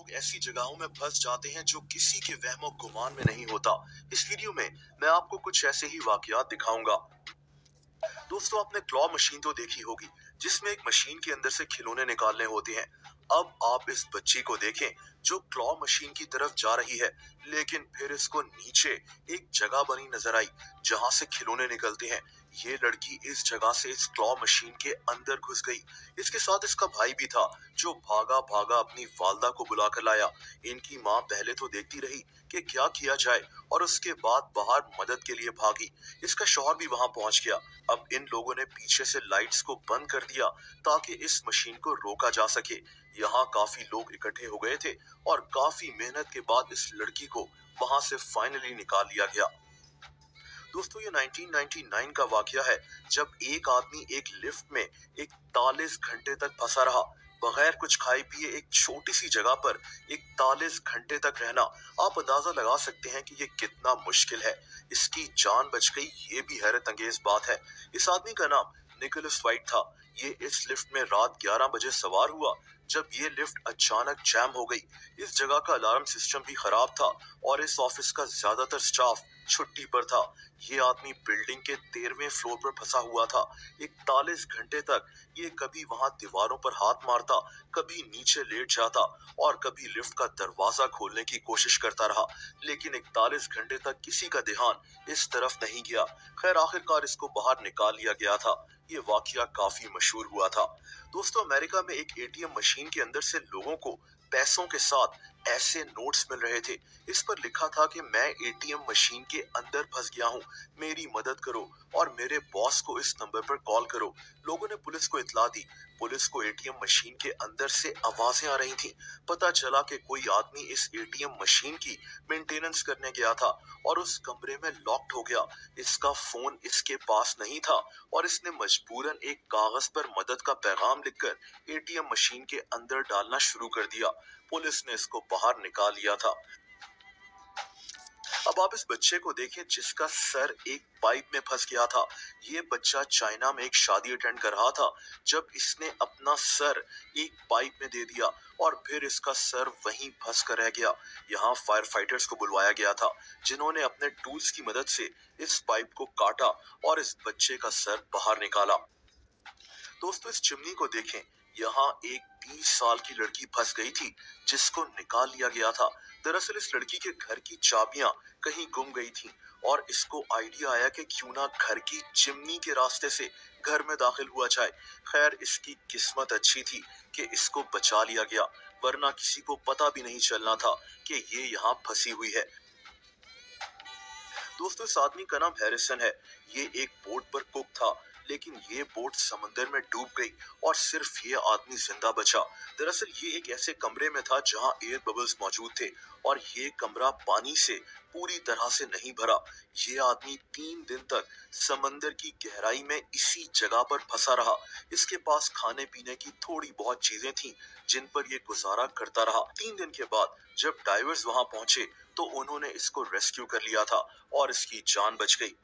लोग ऐसी जगहों में फंस जाते हैं जो किसी के वहमो गुमान में नहीं होता। इस वीडियो में मैं आपको कुछ ऐसे ही वाकयात दिखाऊंगा। दोस्तों, आपने क्लॉ मशीन तो देखी होगी, जिसमें एक मशीन के अंदर से खिलौने निकालने होते हैं। अब आप इस बच्ची को देखें जो क्लॉ मशीन की तरफ जा रही है, लेकिन फिर इसको नीचे एक जगह बनी नजर आई जहां से खिलौने निकलते हैं। ये लड़की इस जगह से इस क्लॉ मशीन के अंदर घुस गई। इसके साथ इसका भाई भी था जो भागा भागा अपनी वालदा को बुला कर लाया। इनकी माँ पहले तो देखती रही कि क्या किया जाए और उसके बाद बाहर मदद के लिए भागी। इसका शौहर भी वहां पहुंच गया। अब इन लोगों ने पीछे से लाइट्स को बंद कर दिया ताकि इस मशीन को रोका जा सके। यहाँ काफी लोग इकट्ठे हो गए थे और काफी मेहनत के बाद इस लड़की को वहां से फाइनली निकाल लिया गया। दोस्तों, ये 1999 का वाकया है, जब एक आदमी एक लिफ्ट में 41 घंटे तक फंसा रहा, बगैर कुछ खाए पिए एक छोटी सी जगह पर 41 घंटे तक रहना। आप अंदाजा लगा सकते हैं कि ये कितना मुश्किल है। इसकी जान बच गई, ये भी हैरत अंगेज बात है। इस आदमी का नाम निकोलस वाइट था। ये इस लिफ्ट में रात 11 बजे सवार हुआ जब ये लिफ्ट अचानक जैम हो गई। इस जगह का अलार्म सिस्टम भी खराब था और इस ऑफिस का ज्यादातर स्टाफ छुट्टी पर था। ये आदमी बिल्डिंग के 13वें फ्लोर पर फंसा हुआ था। 41 घंटे तक ये कभी वहां दीवारों पर हाथ मारता, कभी नीचे लेट जाता और कभी लिफ्ट का दरवाजा खोलने की कोशिश करता रहा, लेकिन 41 घंटे तक किसी का ध्यान इस तरफ नहीं गया। खैर, आखिरकार इसको बाहर निकाल लिया गया था। ये वाकया काफी मशहूर हुआ था। दोस्तों, अमेरिका में एक एटीएम मशीन के अंदर से लोगों को पैसों के साथ ऐसे नोट्स मिल रहे थे। इस पर लिखा था कि मैं एटीएम मशीन के अंदर फंस गया हूँ, मेरी मदद करो और मेरे बॉस को इस नंबर पर कॉल करो। लोगों ने पुलिस को इत्तला दी। पुलिस को एटीएम मशीन के अंदर से आवाजें आ रही थीं। पता चला कि कोई आदमी इस एटीएम मशीन की मेंटेनेंस करने गया था और उस कमरे में लॉक्ड हो गया। इसका फोन इसके पास नहीं था और इसने मजबूरन एक कागज पर मदद का पैगाम लिखकर एटीएम मशीन के अंदर डालना शुरू कर दिया। पुलिस ने इसको बाहर निकाल लिया था। अब आप इस बच्चे को देखें जिसका सर एक पाइप में फंस गया था। ये बच्चा चाइना में एक शादी अटेंड कर रहा था जब इसने अपना सर एक पाइप में दे दिया और फिर इसका सर वहीं फंस कर रह गया। यहाँ फायर फाइटर्स को बुलवाया गया था, जिन्होंने अपने टूल्स की मदद से इस पाइप को काटा और इस बच्चे का सर बाहर निकाला। दोस्तों, इस चिमनी को देखें। यहाँ एक 20 साल की लड़की फंस गई थी जिसको निकाल लिया गया था। दरअसल इस लड़की के घर की चाबियां कहीं गुम गई थीं और इसको आइडिया आया कि क्यों ना घर की चिमनी के रास्ते से घर में दाखिल हुआ जाए। खैर, इसकी किस्मत अच्छी थी कि इसको बचा लिया गया, वरना किसी को पता भी नहीं चलना था कि ये यहाँ फंसी हुई है। दोस्तों, इस आदमी का नाम हैरिसन है। ये एक बोट पर कुक था, लेकिन ये बोट समंदर में डूब गई और सिर्फ ये आदमी जिंदा बचा। दरअसल ये एक ऐसे कमरे में था जहां एयर बबल्स मौजूद थे और ये कमरा पानी से पूरी तरह से नहीं भरा। ये आदमी 3 दिन तक समंदर की गहराई में इसी जगह पर फंसा रहा। इसके पास खाने पीने की थोड़ी बहुत चीजें थीं जिन पर ये गुजारा करता रहा। 3 दिन के बाद जब डाइवर्स वहां पहुंचे तो उन्होंने इसको रेस्क्यू कर लिया था और इसकी जान बच गई।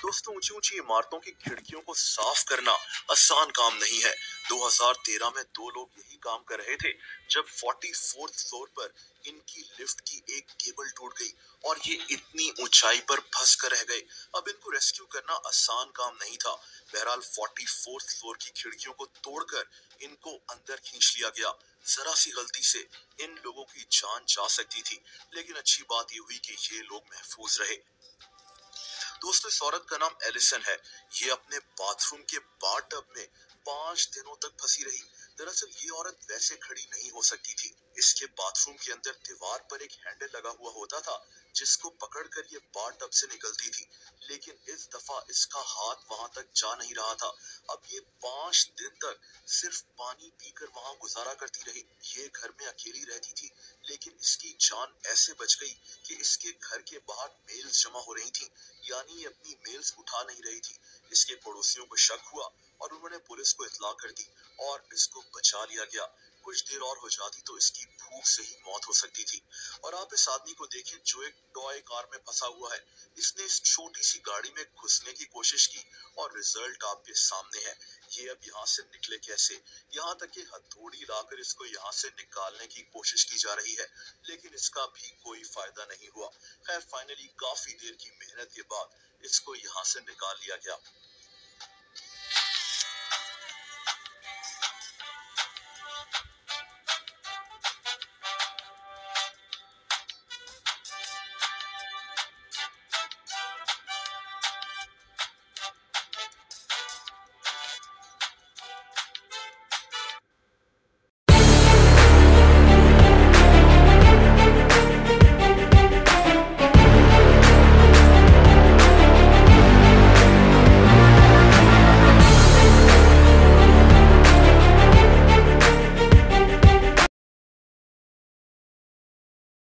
दोस्तों, ऊंची ऊंची इमारतों की खिड़कियों को साफ करना आसान काम नहीं है। 2013 में 2 लोग यही काम कर रहे थे जब 44th फ्लोर पर इनकी लिफ्ट की एक केबल टूट गई और ये इतनी ऊंचाई पर फंस कर रह गए। अब इनको रेस्क्यू करना आसान काम नहीं था। बहरहाल 44th फ्लोर की खिड़कियों को तोड़कर इनको अंदर खींच लिया गया। जरा सी गलती से इन लोगों की जान जा सकती थी, लेकिन अच्छी बात ये हुई कि ये लोग महफूज रहे। दोस्तों, इस औरत का नाम एलिसन है। ये अपने बाथरूम के बाथटब में 5 दिनों तक फंसी रही। दरअसल ये औरत वैसे खड़ी नहीं हो सकती थी। इसके बाथरूम के अंदर दीवार पर एक हैंडल लगा हुआ होता था जिसको पकड़कर ये बाथटब से निकलती थी, लेकिन इस दफा इसका हाथ वहां तक जा नहीं रहा था। अब ये 5 दिन तक सिर्फ पानी पीकर वहां गुजारा करती रही। ये घर में अकेली रहती थी, लेकिन इसकी जान ऐसे बच गई कि इसके घर के बाहर मेल्स जमा हो रही थी, यानी ये अपनी मेल्स उठा नहीं रही थी। इसके पड़ोसियों को शक हुआ और उन्होंने पुलिस को इत्तला कर दी और इसको बचा लिया गया। कुछ देर और हो जाती तो इसकी भूख से ही मौत हो सकती थी। और आप इस आदमी को देखें जो एक टॉय कार में फंसा हुआ है। इसने इस छोटी सी गाड़ी में घुसने की कोशिश की और रिजल्ट आपके सामने है। ये अब यहाँ से निकले कैसे? यहाँ तक कि हथौड़ी लाकर इसको यहाँ से निकालने की कोशिश की जा रही है, लेकिन इसका भी कोई फायदा नहीं हुआ। खैर फाइनली काफी देर की मेहनत के बाद इसको यहाँ से निकाल लिया गया।